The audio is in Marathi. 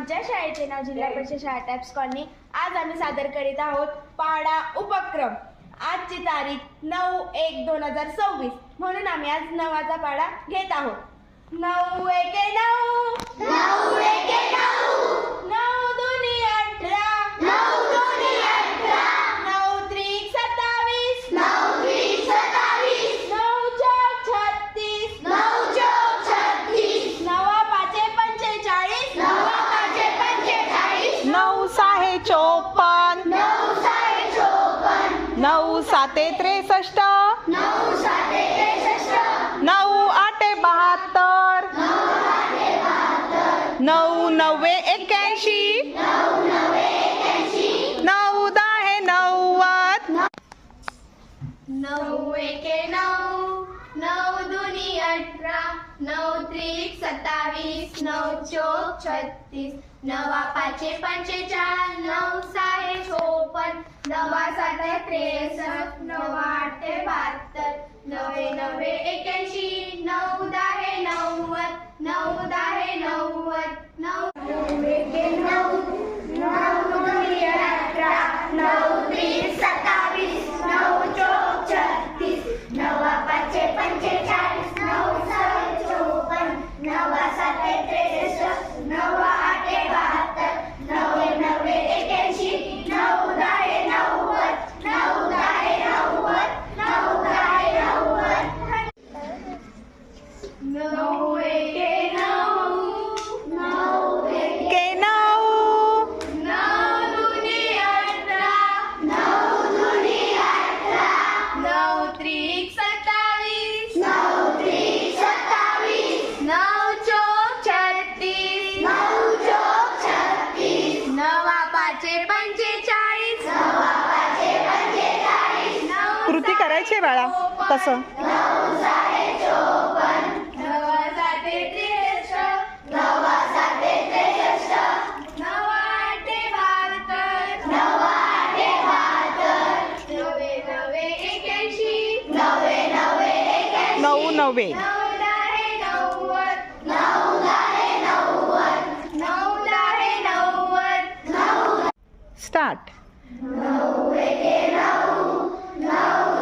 आमच्या शाळेचे नाव जिल्हा परिषद शाळा टॅप्स कॉलनी। आज आम्ही सादर करीत आहोत पाढा उपक्रम। आजची तारीख 9/1/2026 म्हणून आम्ही आज नवाचा पाढा घेत आहोत। 9 एके 9, 9 एके 9, 9 दुनी 18, 9 दुनी 18, 9 त्रिक 27, 9 त्रिक 27, 9 चौक 36, 9 चौक 36, 9 पाचे 45, 9 पाचे 45, 9 सहा 54, 9 सहा 54, 9 साते 63, 9 साते 63, 9 आठे 72, 9 नव्वे 81, 9 नव्वे 81, 9 दहा 90, 9 एके 9, 9 दुनी 18, 9 त्रिक 27, 9 चौक 36, 9 पाचे 45, 9 सहा 54, 9 साते 63, 9 आठे 72, 9 नव्वे 81, 9 दहा 90, 9 दहा 90, 9 एके 9, 9 दुनी 18, 9 त्रिक 27, 9 चौक 36, 9 पाचे 45, 9 सहा 54, 9 साते 63, 9 आठे 72, 9 नव्वे 81, 9 दहा 90, 9 दहा 90, 9 दहा 90, 9 एके 9, 9 के 9, 9 दुनी 18, 9 दुनी 18, 9 त्रिक 27, 9 त्रिक 27, 9 चौक 36, 9 चौक 36, 9 पाचे 45, 9 पाचे 45, 9 कृती करायची बाळा तसं। 9 सहा 54, 9 साते 63, 9 साते 63, 9 आठे 72, 9 आठे 72, 9 नव्वे 81, 9 नव्वे 81, 9 नव्वे 9 दहा 90, 9 दहा 90, 9 दहा 90, स्टार्ट। 9 एके 9, 9